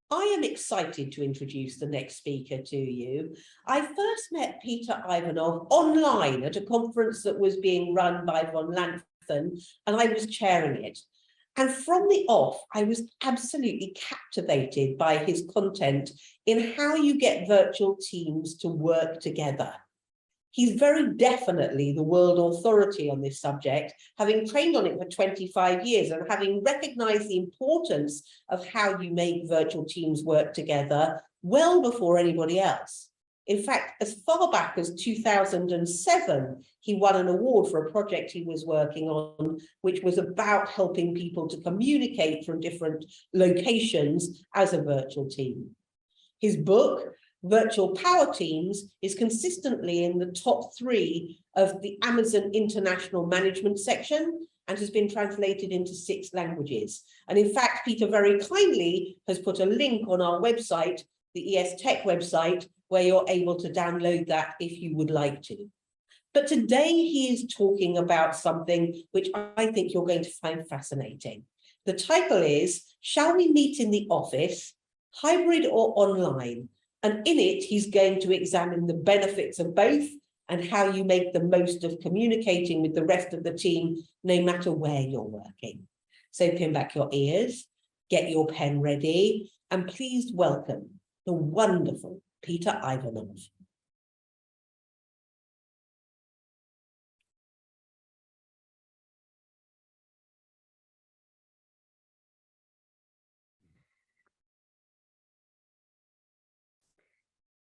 I am excited to introduce the next speaker to you. I first met Peter Ivanov online at a conference that was being run by von Lanthen, and I was chairing it. And from the off, I was absolutely captivated by his content in how you get virtual teams to work together. He's very definitely the world authority on this subject, having trained on it for 25 years and having recognized the importance of how you make virtual teams work together well before anybody else. In fact, as far back as 2007, he won an award for a project he was working on, which was about helping people to communicate from different locations as a virtual team. His book, Virtual Power Teams, is consistently in the top 3 of the Amazon International Management section and has been translated into 6 languages. And in fact, Peter very kindly has put a link on our website, the ES Tech website, where you're able to download that if you would like to. But today he is talking about something which I think you're going to find fascinating. The title is, Shall We Meet in the Office, Hybrid or Online? And in it, he's going to examine the benefits of both and how you make the most of communicating with the rest of the team, no matter where you're working. So pin back your ears, get your pen ready, and please welcome the wonderful Peter Ivanov.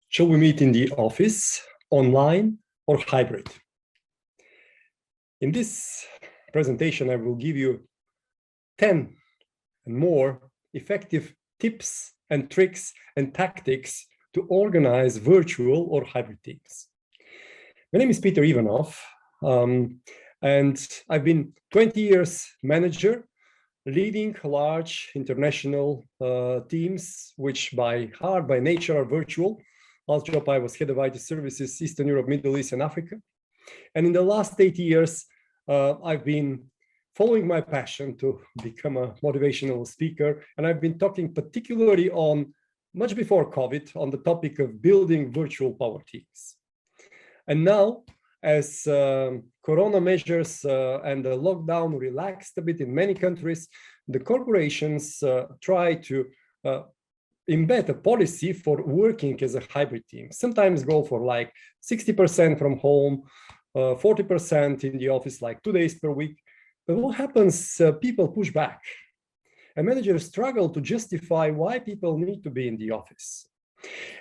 Shall we meet in the office, online, or hybrid? In this presentation, I will give you 10 and more effective tips and tricks and tactics to organize virtual or hybrid teams. My name is Peter Ivanov, and I've been 20 years manager, leading large international teams, which by heart, by nature, are virtual. Last job, I was head of IT services, Eastern Europe, Middle East, and Africa. And in the last 8 years, I've been following my passion to become a motivational speaker. And I've been talking particularly on, much before COVID, on the topic of building virtual power teams. And now, as Corona measures and the lockdown relaxed a bit in many countries, the corporations try to embed a policy for working as a hybrid team. Sometimes go for like 60% from home, 40% in the office, like 2 days per week. But what happens? People push back. And managers struggle to justify why people need to be in the office.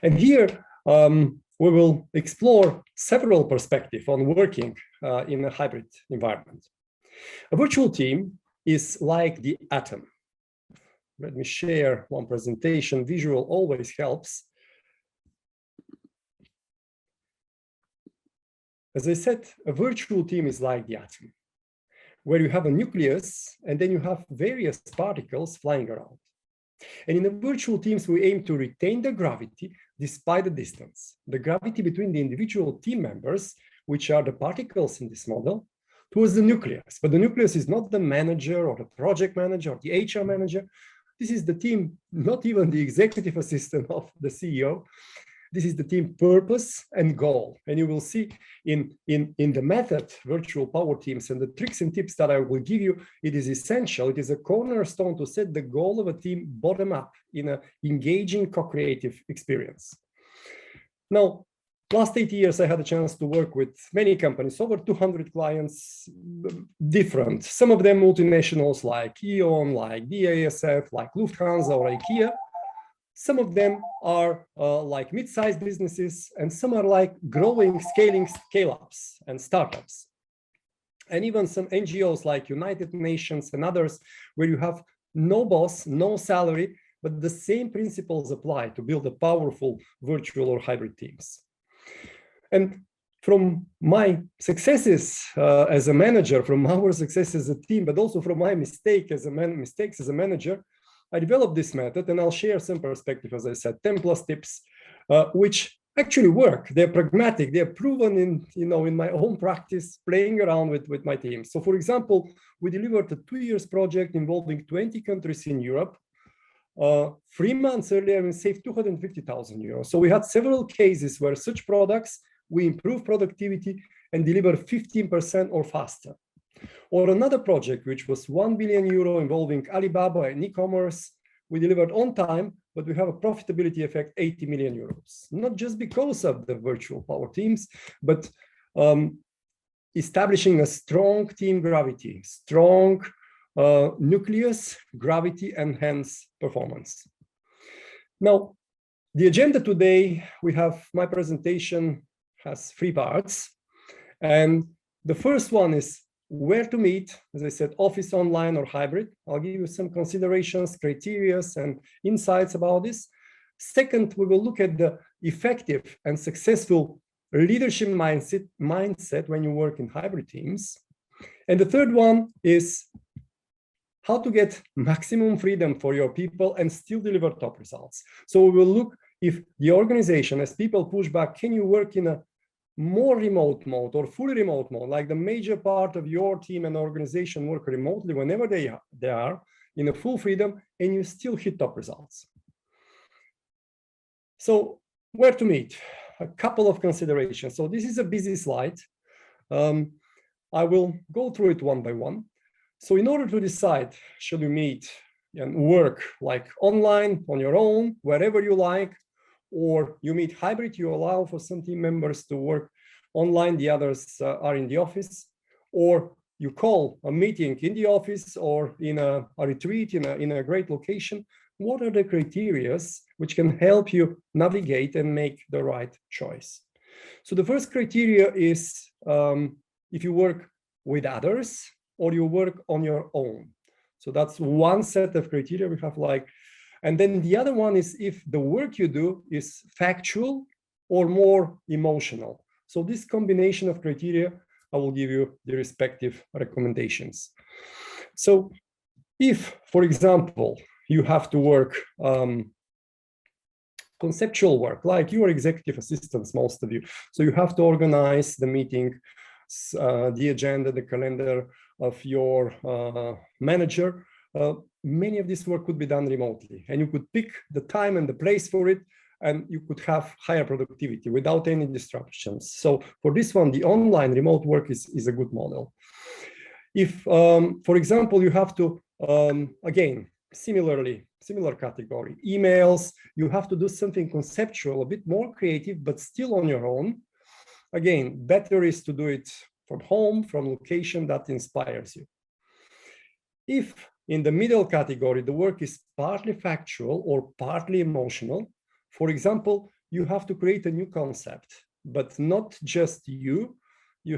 And here we will explore several perspectives on working in a hybrid environment. A virtual team is like the atom. Let me share one presentation. Visual always helps. As I said, a virtual team is like the atom, where you have a nucleus and then you have various particles flying around. And in the virtual teams, we aim to retain the gravity despite the distance, the gravity between the individual team members, which are the particles in this model, towards the nucleus. But the nucleus is not the manager or the project manager or the HR manager. This is the team, not even the executive assistant of the CEO. This is the team purpose and goal. And you will see in the method, virtual power teams, and the tricks and tips that I will give you, it is essential. It is a cornerstone to set the goal of a team bottom up in an engaging, co-creative experience. Now, last 8 years, I had a chance to work with many companies, over 200 clients, different. Some of them multinationals like E.ON, like BASF, like Lufthansa or IKEA. Some of them are like mid-sized businesses, and some are like growing, scaling scale-ups and startups. And even some NGOs like United Nations and others, where you have no boss, no salary, but the same principles apply to build a powerful virtual or hybrid teams. And from my successes as a manager, from our success as a team, but also from my mistakes as a manager, I developed this method, and I'll share some perspective, as I said, 10 plus tips, which actually work. They're pragmatic. They're proven in my own practice, playing around with my team. So, for example, we delivered a 2 years project involving 20 countries in Europe, 3 months earlier, we saved 250,000 euros. So we had several cases where such products, we improve productivity and deliver 15% or faster. Or another project, which was 1 billion euro involving Alibaba and e-commerce, we delivered on time, but we have a profitability effect, 80 million euros. Not just because of the virtual power teams, but establishing a strong team gravity, strong nucleus, gravity, and hence performance. Now, the agenda today, we have my presentation has 3 parts. And the first one is where to meet, as I said, office, online, or hybrid. I'll give you some considerations, criteria, and insights about this. Second, we will look at the effective and successful leadership mindset when you work in hybrid teams. And the third one is how to get maximum freedom for your people and still deliver top results. So we will look if the organization, as people push back, can you work in a more remote mode or fully remote mode, like the major part of your team and organization work remotely whenever they are in a full freedom and you still hit top results. So where to meet? A couple of considerations. So this is a busy slide. I will go through it one by one. So in order to decide, should you meet and work like online on your own, wherever you like, or you meet hybrid, you allow for some team members to work online, the others are in the office, or you call a meeting in the office or in a retreat in a great location. What are the criteria which can help you navigate and make the right choice? So the first criteria is if you work with others or you work on your own. So that's one set of criteria we have like, and then the other one is if the work you do is factual or more emotional. So this combination of criteria, I will give you the respective recommendations. So if, for example, you have to work conceptual work, like you are executive assistants, most of you. So you have to organize the meeting, the agenda, the calendar of your manager. Many of this work could be done remotely, and you could pick the time and the place for it, and you could have higher productivity without any disruptions. So for this one, the online remote work is a good model. If, for example, you have to, again, similar category, emails, you have to do something conceptual, a bit more creative, but still on your own. Again, better is to do it from home, from location that inspires you. If in the middle category, the work is partly factual or partly emotional, for example, you have to create a new concept, but not just you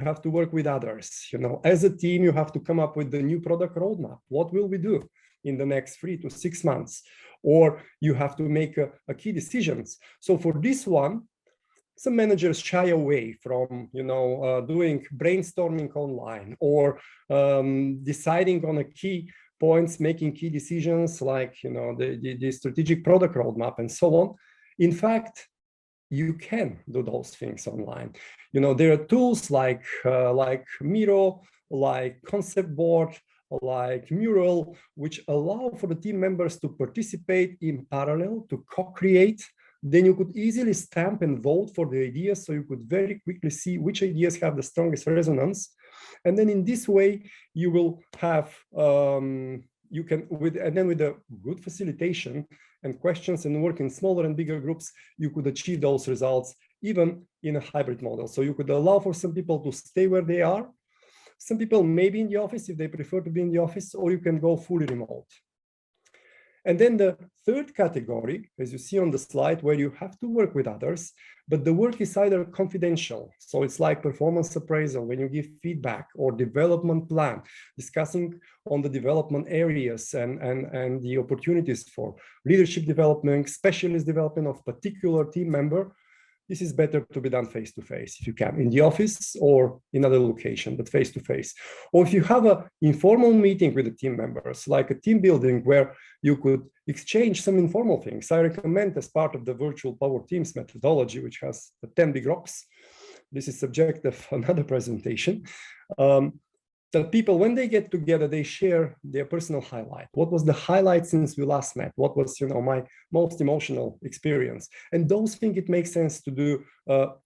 have to work with others. You know, as a team, you have to come up with the new product roadmap. What will we do in the next 3 to 6 months? Or you have to make a key decisions. So for this one, some managers shy away from, doing brainstorming online or deciding on a key points, making key decisions like, the strategic product roadmap and so on. In fact, you can do those things online. There are tools like Miro, like Concept Board, like Mural, which allow for the team members to participate in parallel, to co-create. Then you could easily stamp and vote for the ideas, so you could very quickly see which ideas have the strongest resonance. And then in this way, you will have, with a good facilitation and questions and work in smaller and bigger groups, you could achieve those results even in a hybrid model. So you could allow for some people to stay where they are. Some people may be in the office if they prefer to be in the office, or you can go fully remote. And then the third category, as you see on the slide, where you have to work with others, but the work is either confidential. So it's like performance appraisal, when you give feedback, or development plan, discussing on the development areas and the opportunities for leadership development, specialist development of particular team member. This is better to be done face-to-face if you can, in the office or in another location, but face-to-face. Or if you have an informal meeting with the team members, like a team building where you could exchange some informal things. I recommend as part of the virtual power teams methodology, which has the 10 big rocks. This is subject of another presentation. that people, when they get together, they share their personal highlight. What was the highlight since we last met? What was, my most emotional experience? And those things, it makes sense to do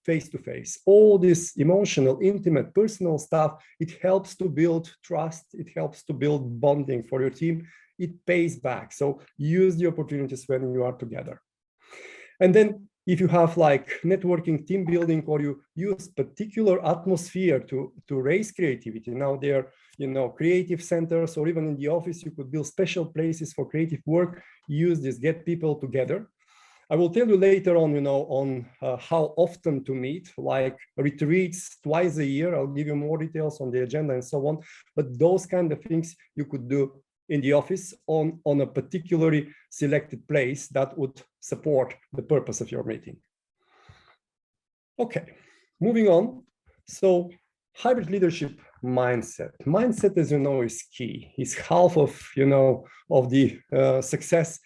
face-to-face. All this emotional, intimate, personal stuff, it helps to build trust. It helps to build bonding for your team. It pays back. So use the opportunities when you are together. And then if you have like networking, team building, or you use particular atmosphere to raise creativity. Now there are, creative centers, or even in the office, you could build special places for creative work. Use this, get people together. I will tell you later on, on how often to meet, like retreats twice a year. I'll give you more details on the agenda and so on. But those kind of things you could do in the office on a particularly selected place that would support the purpose of your meeting. Okay, moving on. So hybrid leadership mindset. Mindset, as you know, is key. It's half of, of the success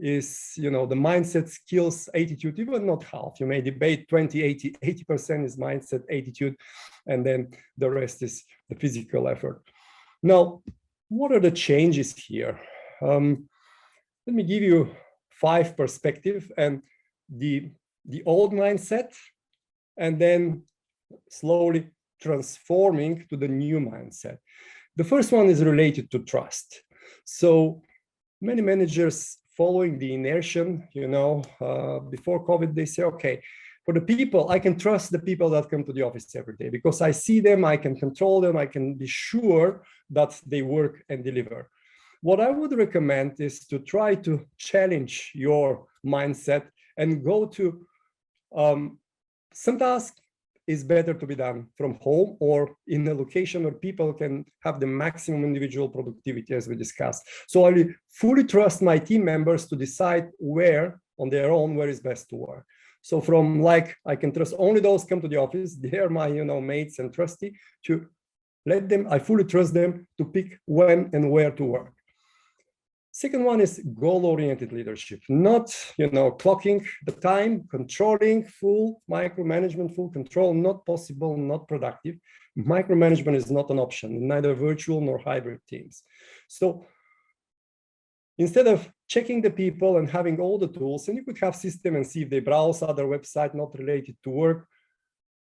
is, the mindset, skills, attitude, even not half. You may debate 20, 80% is mindset, attitude, and then the rest is the physical effort. Now, what are the changes here? Let me give you 5 perspectives, and the old mindset, and then slowly transforming to the new mindset. The first one is related to trust. So many managers following the inertia, before COVID, they say, okay, for the people, I can trust the people that come to the office every day because I see them, I can control them, I can be sure that they work and deliver. What I would recommend is to try to challenge your mindset and go to some tasks is better to be done from home or in a location where people can have the maximum individual productivity, as we discussed. So I fully trust my team members to decide where on their own, where is best to work. So from like, I can trust only those come to the office, they're my, mates and trusty, to let them, I fully trust them to pick when and where to work. Second one is goal-oriented leadership, not, clocking the time, controlling, full micromanagement, full control, not possible, not productive. Micromanagement is not an option in neither virtual nor hybrid teams. So instead of checking the people and having all the tools, and you could have system and see if they browse other websites not related to work,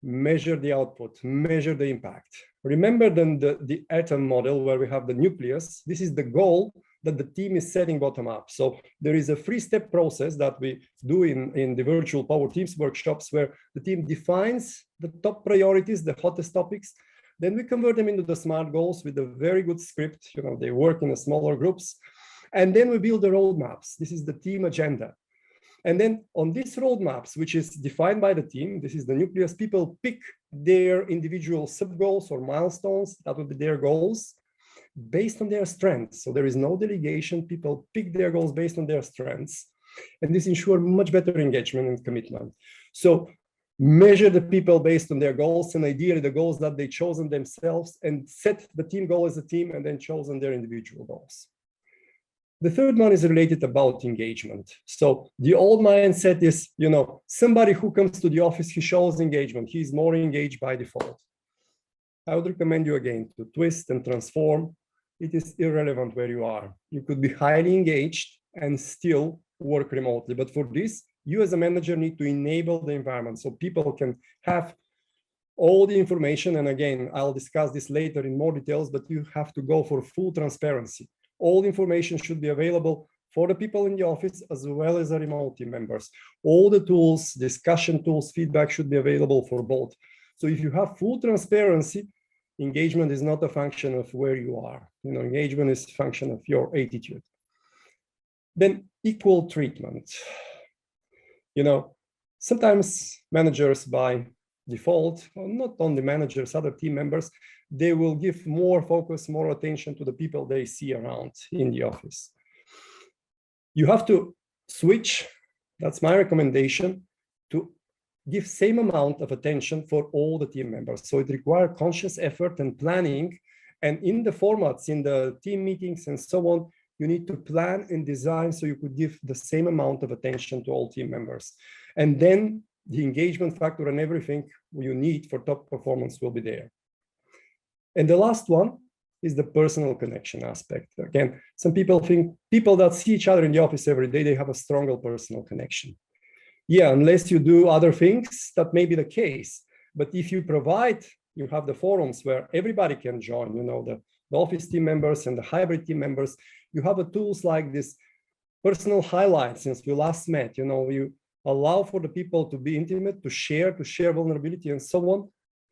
measure the output, measure the impact. Remember then the atom model where we have the nucleus. This is the goal that the team is setting bottom up. So there is a 3-step process that we do in the virtual Power Teams workshops where the team defines the top priorities, the hottest topics. Then we convert them into the SMART goals with a very good script. They work in smaller groups. And then we build the roadmaps. This is the team agenda. And then on these roadmaps, which is defined by the team, this is the nucleus, people pick their individual sub-goals or milestones, that would be their goals, based on their strengths. So there is no delegation, people pick their goals based on their strengths. And this ensures much better engagement and commitment. So measure the people based on their goals and ideally the goals that they chosen themselves and set the team goal as a team and then chosen their individual goals. The third one is related about engagement. So the old mindset is, somebody who comes to the office, he shows engagement. He's more engaged by default. I would recommend you again to twist and transform. It is irrelevant where you are. You could be highly engaged and still work remotely. But for this, you as a manager need to enable the environment so people can have all the information. And again, I'll discuss this later in more details, but you have to go for full transparency. All information should be available for the people in the office as well as the remote team members. All the tools, discussion tools, feedback should be available for both. So if you have full transparency, engagement is not a function of where you are. Engagement is a function of your attitude. Then equal treatment. Sometimes managers by default, not only managers, other team members, they will give more focus, more attention to the people they see around in the office. You have to switch, that's my recommendation, to give same amount of attention for all the team members. So it requires conscious effort and planning. And in the formats, in the team meetings and so on, you need to plan and design so you could give the same amount of attention to all team members. And then the engagement factor and everything you need for top performance will be there. And the last one is the personal connection aspect. Again, some people think people that see each other in the office every day, they have a stronger personal connection. Yeah, unless you do other things, that may be the case. But if you provide, you have the forums where everybody can join, the office team members and the hybrid team members, you have the tools like this personal highlights since we last met, you allow for the people to be intimate, to share vulnerability and so on.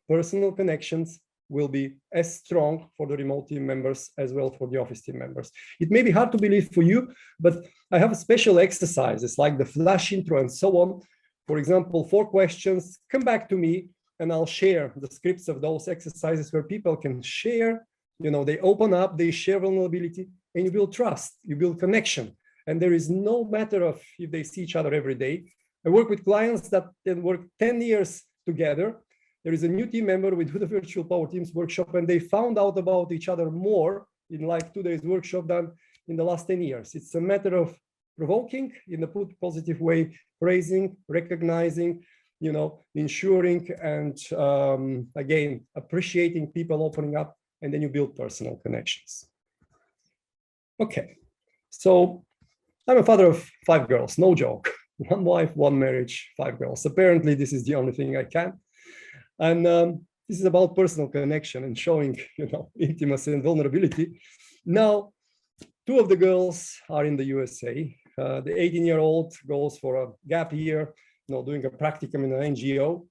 Personal connections will be as strong for the remote team members as well for the office team members. It may be hard to believe for you, but I have special exercises like the flash intro and so on. For example, 4 questions, come back to me and I'll share the scripts of those exercises where people can share, they open up, they share vulnerability, and you build trust, you build connection. And there is no matter of if they see each other every day. I work with clients that work 10 years together. There is a new team member with the Virtual Power Teams workshop, and they found out about each other more in like 2 days workshop than in the last 10 years. It's a matter of provoking in a positive way, praising, recognizing, ensuring, and again, appreciating people opening up, and then you build personal connections. Okay, so I'm a father of 5 girls, no joke. 1 wife, 1 marriage, 5 girls. Apparently, this is the only thing I can. And this is about personal connection and showing, intimacy and vulnerability. Now, 2 of the girls are in the USA. The 18-year-old goes for a gap year, doing a practicum in an NGO.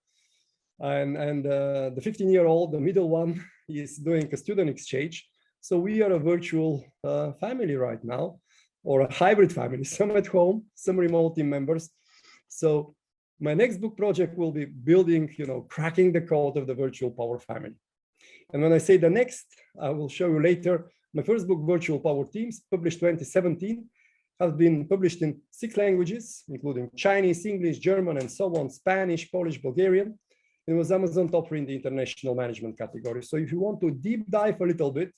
And the 15-year-old, the middle one, is doing a student exchange. So we are a virtual family right now, or a hybrid family, some at home, some remote team members. So my next book project will be building, cracking the code of the virtual power family. And when I say the next, I will show you later, my first book, Virtual Power Teams, published 2017, has been published in 6 languages, including Chinese, English, German, and so on, Spanish, Polish, Bulgarian. It was Amazon top 3 in the international management category. So if you want to deep dive a little bit,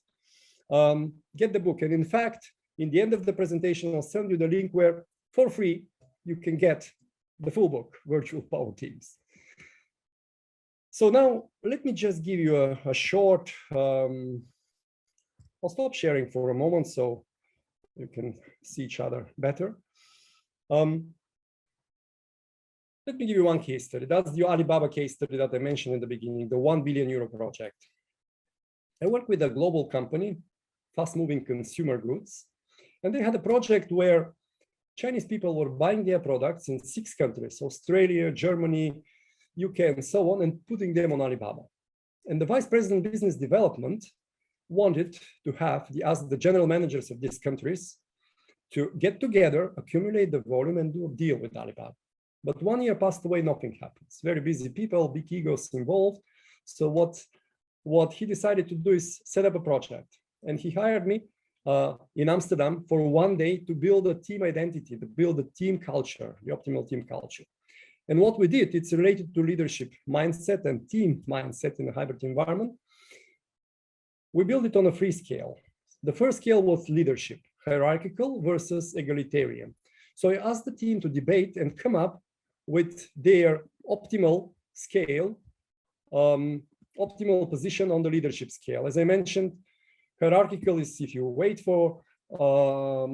get the book. And in fact, in the end of the presentation, I'll send you the link where, for free, you can get the full book, Virtual Power Teams. So now, let me just give you a short, I'll stop sharing for a moment so you can see each other better. Let me give you one case study. That's the Alibaba case study that I mentioned in the beginning, the €1 billion project. I work with a global company, fast-moving consumer goods, and they had a project where Chinese people were buying their products in 6 countries, Australia, Germany, UK, and so on, and putting them on Alibaba. And the vice president of business development wanted to have ask the general managers of these countries to get together, accumulate the volume, and do a deal with Alibaba. But 1 year passed away, nothing happens. Very busy people, big egos involved. So what he decided to do is set up a project. And he hired me in Amsterdam for 1 day to build a team identity, to build a team culture, the optimal team culture. And what we did, it's related to leadership mindset and team mindset in a hybrid environment. We built it on a 3 scale. The first scale was leadership, hierarchical versus egalitarian. So I asked the team to debate and come up with their optimal scale, optimal position on the leadership scale. As I mentioned, hierarchical is if you wait for, for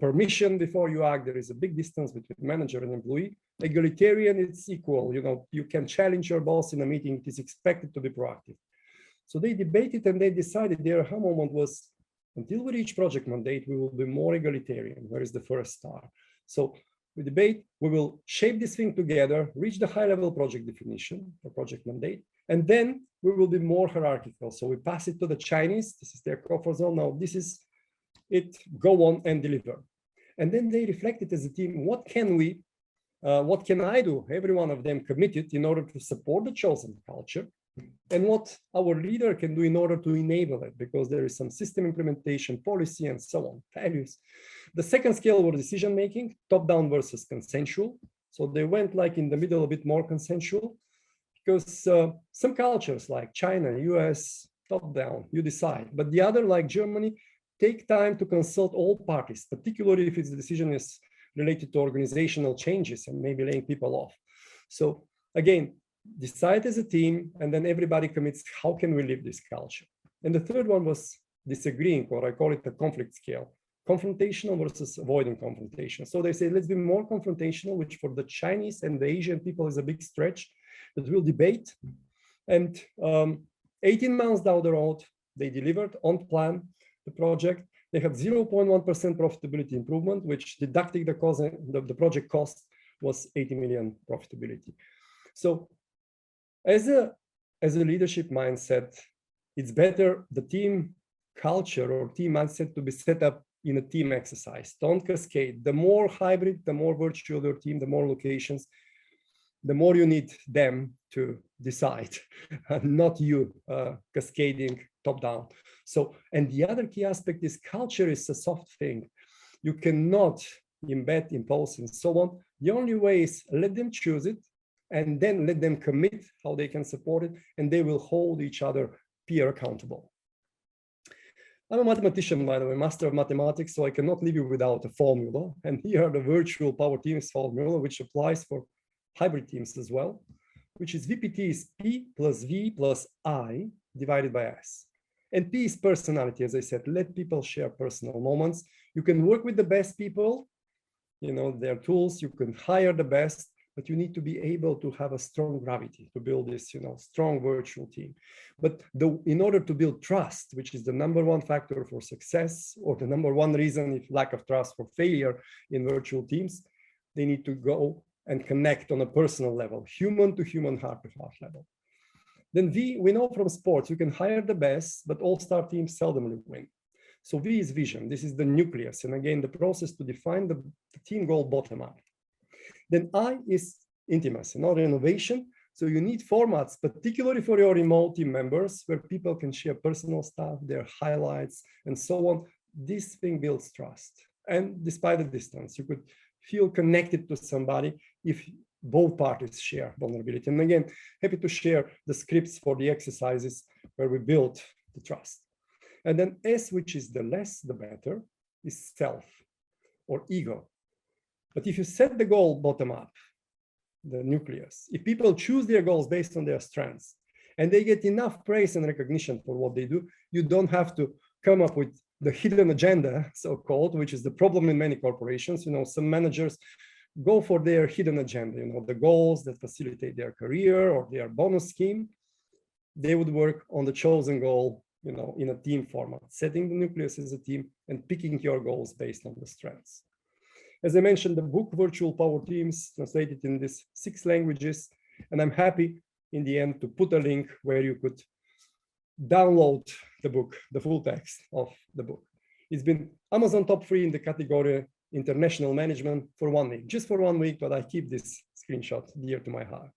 permission before you act. There is a big distance between manager and employee. Egalitarian, it's equal. You can challenge your boss in a meeting. It is expected to be proactive. So they debated and they decided their aha moment was, until we reach project mandate, we will be more egalitarian. Where is the first star? So we debate, we will shape this thing together, reach the high-level project definition or project mandate, and then we will be more hierarchical. So we pass it to the Chinese. This is their comfort zone. Now this is it, go on and deliver. And then they reflected as a team, what can I do? Every one of them committed in order to support the chosen culture, and what our leader can do in order to enable it, because there is some system implementation, policy, and so on, values. The second scale was decision-making, top-down versus consensual. So they went like in the middle, a bit more consensual, because some cultures like China, US, top-down, you decide. But the other, like Germany, take time to consult all parties, particularly if the decision is related to organizational changes and maybe laying people off. So again, decide as a team, and then everybody commits, how can we live this culture? And the third one was disagreeing, or I call it the conflict scale, confrontational versus avoiding confrontation. So they say, let's be more confrontational, which for the Chinese and the Asian people is a big stretch, but we'll debate. And 18 months down the road, they delivered on plan the project. They had 0.1% profitability improvement, which deducting the cost, the project cost was 80 million profitability. So as a leadership mindset, it's better the team culture or team mindset to be set up in a team exercise. Don't cascade. The more hybrid, the more virtual your team, the more locations, the more you need them to decide, not you cascading top down. So, and the other key aspect is culture is a soft thing. You cannot embed, impose, and so on. The only way is let them choose it and then let them commit how they can support it, and they will hold each other peer accountable. I'm a mathematician, by the way, master of mathematics, so I cannot leave you without a formula. And here are the virtual power teams formula, which applies for hybrid teams as well, which is VPT is P plus V plus I divided by S. And P is personality, as I said, let people share personal moments. You can work with the best people, you know, their tools, you can hire the best, but you need to be able to have a strong gravity to build this, you know, strong virtual team. But in order to build trust, which is the #1 factor for success, or the #1 reason if lack of trust for failure in virtual teams, they need to go and connect on a personal level, human to human, heart to heart level. Then V, we know from sports, you can hire the best, but all-star teams seldomly win. So V is vision. This is the nucleus. And again, the process to define the team goal bottom up. Then I is intimacy, not innovation. So you need formats, particularly for your remote team members, where people can share personal stuff, their highlights, and so on. This thing builds trust. And despite the distance, you could feel connected to somebody if both parties share vulnerability. And again, happy to share the scripts for the exercises where we build the trust. And then S, which is the less, the better, is self or ego. But if you set the goal bottom up, the nucleus, if people choose their goals based on their strengths and they get enough praise and recognition for what they do, you don't have to come up with the hidden agenda, so-called, which is the problem in many corporations. You know, some managers go for their hidden agenda, you know, the goals that facilitate their career or their bonus scheme. They would work on the chosen goal, you know, in a team format, setting the nucleus as a team and picking your goals based on the strengths. As I mentioned, the book Virtual Power Teams translated in these 6 languages, and I'm happy in the end to put a link where you could download the book, the full text of the book. It's been Amazon top 3 in the category International Management for 1 week, just for 1 week, but I keep this screenshot dear to my heart.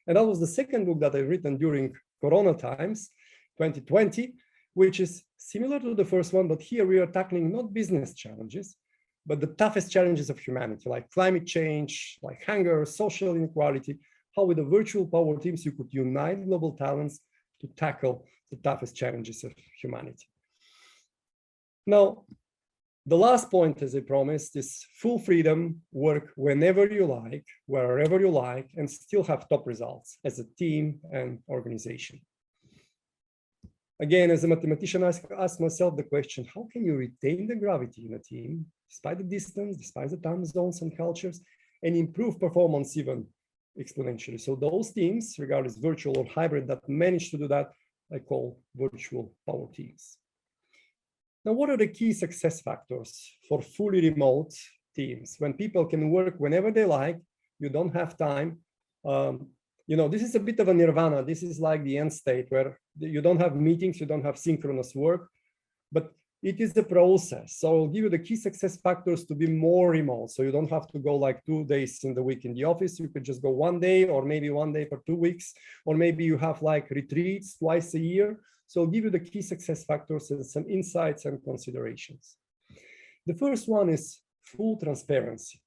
And that was the second book that I've written during Corona times, 2020, which is similar to the first one, but here we are tackling not business challenges, but the toughest challenges of humanity, like climate change, like hunger, social inequality, how with the virtual power teams you could unite global talents to tackle the toughest challenges of humanity. Now, the last point, as I promised, is full freedom, work whenever you like, wherever you like, and still have top results as a team and organization. Again, as a mathematician, I ask myself the question, how can you retain the gravity in a team, despite the distance, despite the time zones and cultures, and improve performance even exponentially? So those teams, regardless virtual or hybrid, that manage to do that, I call virtual power teams. Now, what are the key success factors for fully remote teams? When people can work whenever they like, you don't have time. You know, this is a bit of a nirvana. This is like the end state where you don't have meetings, you don't have synchronous work, but it is the process. So I'll give you the key success factors to be more remote. So you don't have to go like 2 days in the week in the office. You could just go 1 day, or maybe 1 day for 2 weeks, or maybe you have like retreats twice a year. So I'll give you the key success factors and some insights and considerations. The first one is full transparency.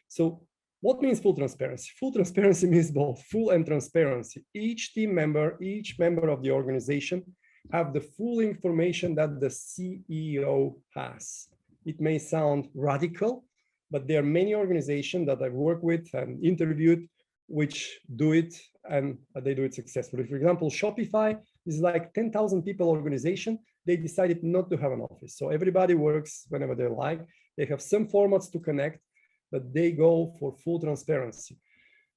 So what means full transparency? Full transparency means both full and transparency. Each team member, each member of the organization have the full information that the CEO has. It may sound radical, but there are many organizations that I've worked with and interviewed which do it, and they do it successfully. For example, Shopify is like 10,000 people organization. They decided not to have an office. So everybody works whenever they like. They have some formats to connect, but they go for full transparency.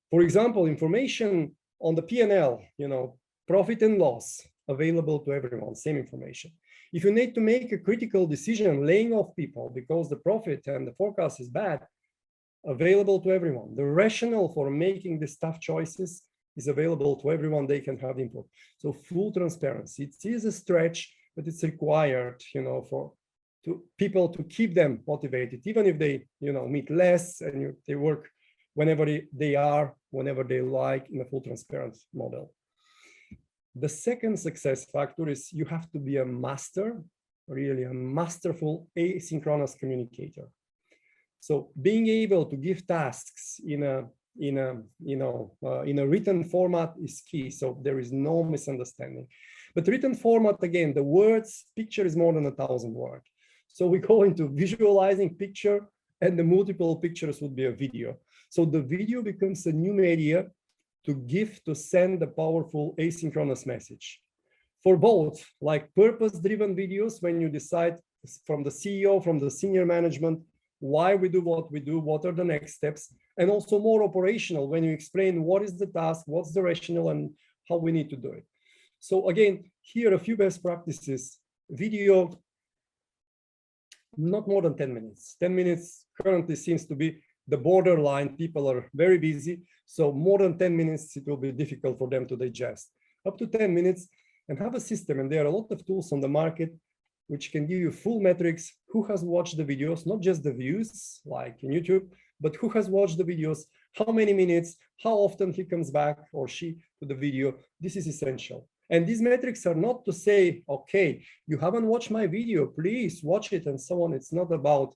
For example, information on the P&L, profit and loss, available to everyone, same information. If you need to make a critical decision, laying off people because the profit and the forecast is bad, available to everyone. The rationale for making these tough choices is available to everyone. They can have input. So full transparency. It is a stretch, but it's required, for people to keep them motivated, even if they, meet less and they work whenever whenever they like, in a full transparent model. The second success factor is you have to be a master, really a masterful asynchronous communicator. So being able to give tasks in a written format is key. So there is no misunderstanding. But written format, again, the picture is more than 1,000 words. So we go into visualizing picture, and the multiple pictures would be a video. So the video becomes a new media to send a powerful asynchronous message. For both, like purpose-driven videos, when you decide from the CEO, from the senior management, why we do what we do, what are the next steps, and also more operational when you explain what is the task, what's the rationale, and how we need to do it. So again, here a few best practices. Video, not more than 10 minutes. 10 minutes currently seems to be the borderline. People are very busy. So more than 10 minutes, it will be difficult for them to digest. Up to 10 minutes, and have a system. And there are a lot of tools on the market which can give you full metrics, who has watched the videos, not just the views like in YouTube, but who has watched the videos, how many minutes, how often he comes back or she to the video. This is essential. And these metrics are not to say, okay, you haven't watched my video, please watch it and so on. It's not about,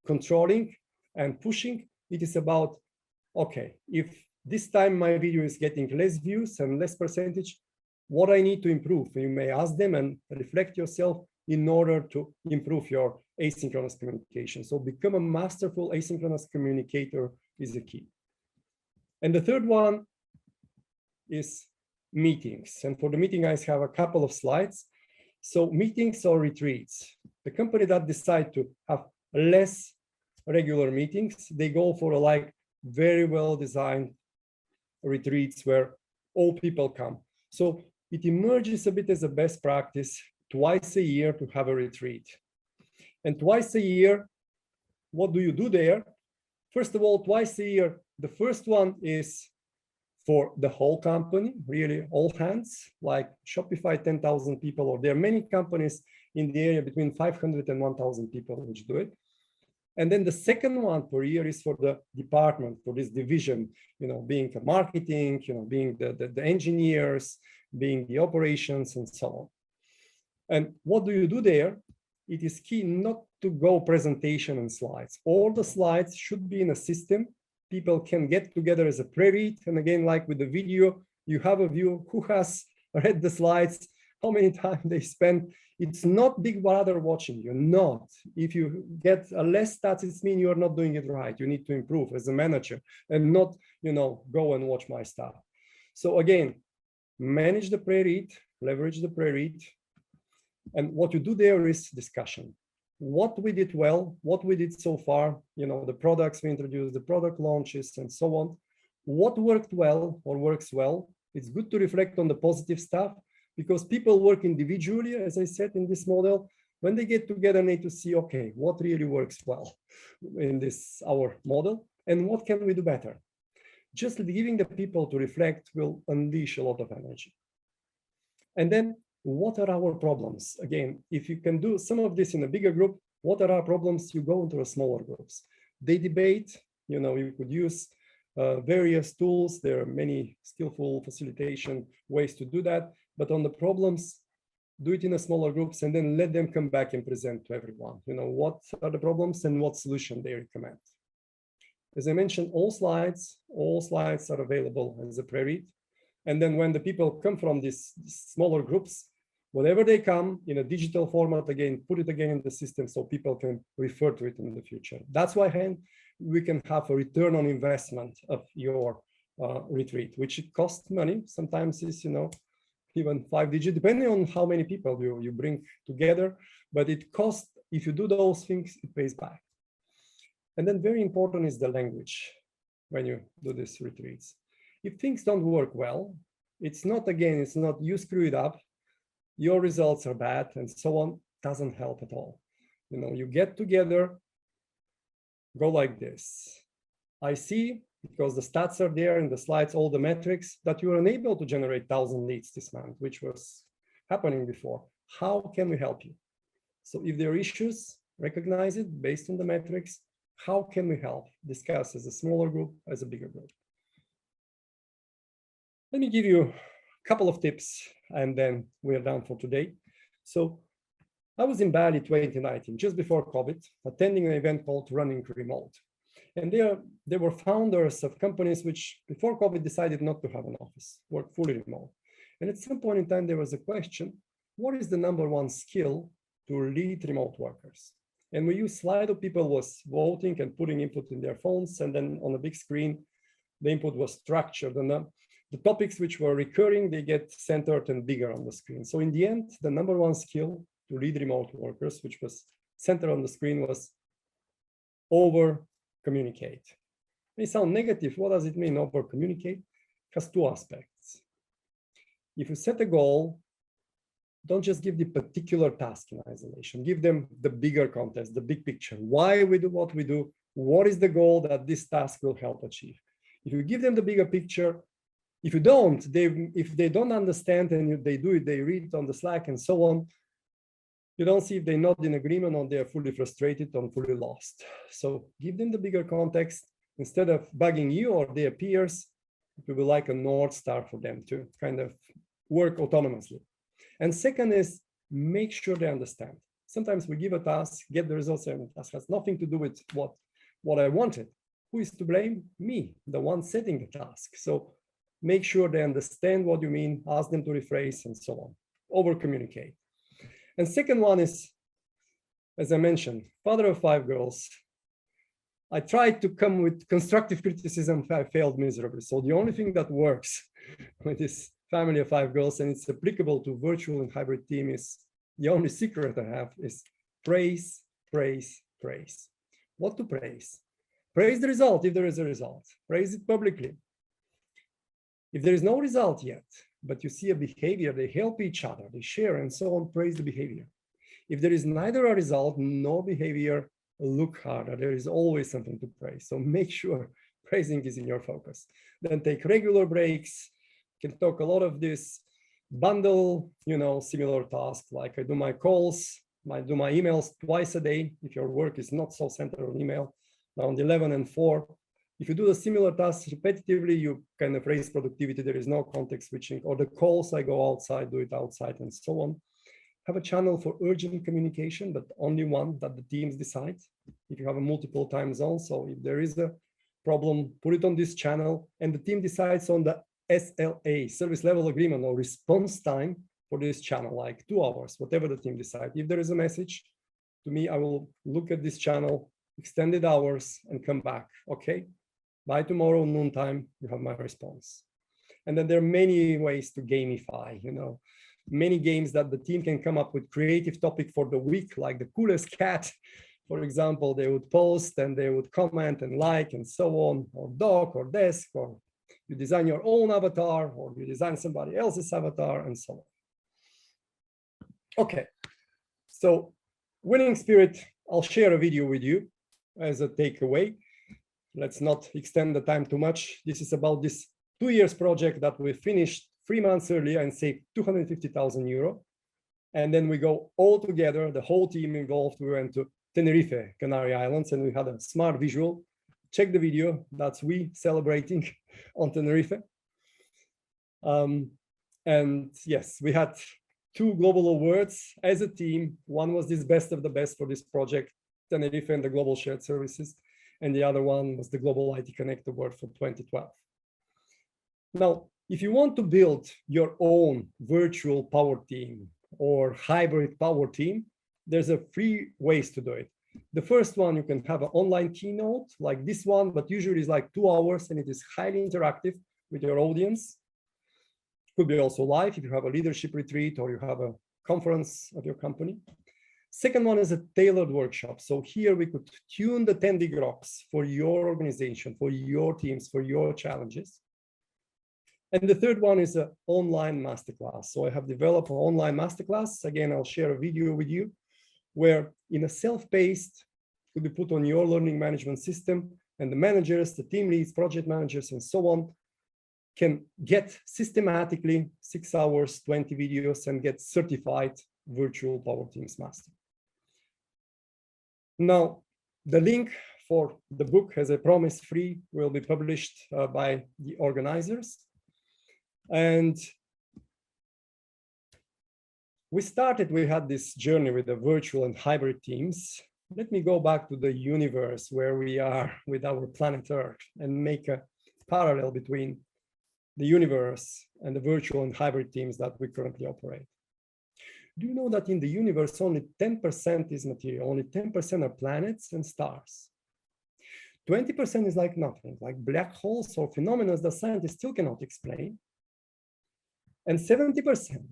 controlling and pushing. It is about, okay, if this time my video is getting less views and less percentage, what I need to improve. You may ask them and reflect yourself in order to improve your asynchronous communication. So become a masterful asynchronous communicator is the key. And the third one is meetings. And for the meeting, I have a couple of slides. So meetings or retreats. The company that decide to have less regular meetings, they go for very well-designed retreats where all people come. So it emerges a bit as a best practice twice a year to have a retreat. And twice a year, what do you do there? First of all, twice a year, the first one is for the whole company, really all hands, like Shopify, 10,000 people, or there are many companies in the area between 500 and 1,000 people which do it. And then the second one per year is for the department, for this division, being the marketing, being the engineers, being the operations and so on. And what do you do there? It is key not to go presentation and slides. All the slides should be in a system. People can get together as a pre-read. And again, like with the video, you have a view who has read the slides, how many times they spend. It's not Big Brother watching you, not. If you get a less stats, it means you're not doing it right. You need to improve as a manager and not, go and watch my stuff. So again, manage the pre-read, leverage the pre-read. And what you do there is discussion. What we did well, what we did so far, the products we introduced, the product launches and so on. What worked well or works well. It's good to reflect on the positive stuff because people work individually, as I said, in this model. When they get together, need to see, okay, what really works well in our model and what can we do better? Just giving the people to reflect will unleash a lot of energy. And then what are our problems? Again, if you can do some of this in a bigger group, what are our problems? You go into a smaller groups. They debate, you could use various tools. There are many skillful facilitation ways to do that. But on the problems, do it in a smaller groups and then let them come back and present to everyone. What are the problems and what solution they recommend. As I mentioned, all slides are available as a pre-read. And then when the people come from these smaller groups, whenever they come in a digital format, again, put it again in the system so people can refer to it in the future. That's why we can have a return on investment of your retreat, which it costs money. Sometimes it's, even 5-digit, depending on how many people you bring together, but it costs, if you do those things, it pays back. And then very important is the language when you do these retreats. If things don't work well, it's not you screw it up, your results are bad, and so on, doesn't help at all. You get together, go like this. I see, because the stats are there in the slides, all the metrics, that you are unable to generate 1,000 leads this month, which was happening before. How can we help you? So if there are issues, recognize it based on the metrics. How can we help? Discuss as a smaller group, as a bigger group. Let me give you a couple of tips, and then we're done for today. So I was in Bali 2019, just before COVID, attending an event called Running Remote. And there were founders of companies which before COVID decided not to have an office, work fully remote. And at some point in time, there was a question, what is the #1 skill to lead remote workers? And we used Slido, people was voting and putting input in their phones. And then on a big screen, the input was structured. And the topics which were recurring, they get centered and bigger on the screen. So in the end, the #1 skill to lead remote workers, which was centered on the screen, was over communicate. It may sound negative. What does it mean, over communicate? It has two aspects. If you set a goal, don't just give the particular task in isolation. Give them the bigger context, the big picture. Why we do what we do? What is the goal that this task will help achieve? If you give them the bigger picture, if you don't, if they don't understand and they do it, they read it on the Slack and so on, you don't see if they're not in agreement or they're fully frustrated or fully lost. So give them the bigger context. Instead of bugging you or their peers, it will be like a North Star for them to kind of work autonomously. And second is, make sure they understand. Sometimes we give a task, get the results, and the task has nothing to do with what I wanted. Who is to blame? Me, the one setting the task. So make sure they understand what you mean, ask them to rephrase, and so on. Over communicate. And second one is, as I mentioned, father of 5 girls. I tried to come with constructive criticism, I failed miserably. So the only thing that works with this family of 5 girls, and it's applicable to virtual and hybrid team, is the only secret I have is praise, praise, praise. What to praise? Praise the result if there is a result. Praise it publicly. If there is no result yet, but you see a behavior, they help each other, they share and so on, praise the behavior. If there is neither a result nor behavior, look harder. There is always something to praise. So make sure praising is in your focus. Then take regular breaks. You can talk a lot of this, bundle, similar tasks, like I do my calls, I do my emails twice a day. If your work is not so centered on email, around 11 and 4. If you do a similar task repetitively, you kind of raise productivity. There is no context switching, or the calls, I go outside, do it outside, and so on. Have a channel for urgent communication, but only one that the teams decide. If you have a multiple time zones, so if there is a problem, put it on this channel, and the team decides on the SLA, service level agreement, or response time for this channel, like 2 hours, whatever the team decides. If there is a message to me, I will look at this channel, extended hours, and come back. Okay, by tomorrow noontime, you have my response. And then there are many ways to gamify, many games that the team can come up with creative topic for the week, like the coolest cat, for example. They would post and they would comment and like and so on, or dog or desk, or you design your own avatar, or you design somebody else's avatar, and so on. Okay, so winning spirit, I'll share a video with you as a takeaway. Let's not extend the time too much. This is about this 2 years project that we finished 3 months earlier and saved 250,000 euro. And then we go all together, the whole team involved. We went to Tenerife, Canary Islands, and we had a smart visual. Check the video. That's we celebrating on Tenerife. And yes, we had 2 global awards as a team. One was this best of the best for this project, Tenerife and the Global Shared Services. And the other one was the Global IT Connect Award for 2012. Now, if you want to build your own virtual power team or hybrid power team, there's a 3 ways to do it. The first one, you can have an online keynote like this one, but usually it's like 2 hours and it is highly interactive. with your audience. Could be also live if you have a leadership retreat or you have a conference at your company. Second one is a tailored workshop. So here we could tune the 10 big rocks for your organization, for your teams, for your challenges. And the third one is an online masterclass. So I have developed an online masterclass. Again, I'll share a video with you where in a self-paced, could be put on your learning management system, and the managers, the team leads, project managers, and so on can get systematically 6 hours, 20 videos, and get certified virtual Power Teams Master. Now, the link for the book, as I promised, free, will be published by the organizers. And we had this journey with the virtual and hybrid teams. Let me go back to the universe where we are with our planet Earth and make a parallel between the universe and the virtual and hybrid teams that we currently operate. Do you know that in the universe, only 10% is material, only 10% are planets and stars? 20% is like nothing, like black holes or phenomena that scientists still cannot explain. And 70%,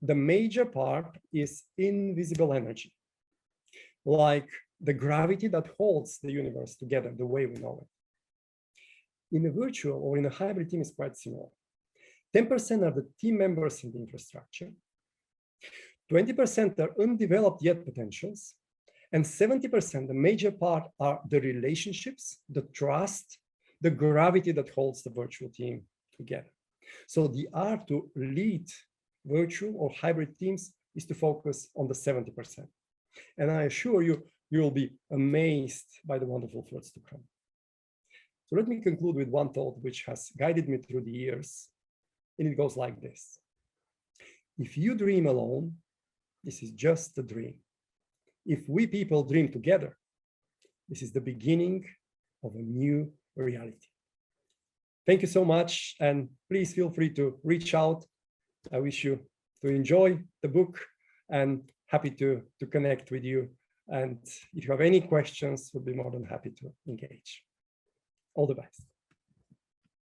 the major part, is invisible energy, like the gravity that holds the universe together the way we know it. In a virtual or in a hybrid team is quite similar. 10% are the team members in the infrastructure, 20% are undeveloped yet potentials, and 70%, the major part, are the relationships, the trust, the gravity that holds the virtual team together. So the art to lead virtual or hybrid teams is to focus on the 70%. And I assure you, you will be amazed by the wonderful fruits to come. So let me conclude with one thought which has guided me through the years. And it goes like this. If you dream alone, this is just a dream. If we people dream together, this is the beginning of a new reality. Thank you so much. And please feel free to reach out. I wish you to enjoy the book and happy to connect with you. And if you have any questions, we'll be more than happy to engage. All the best.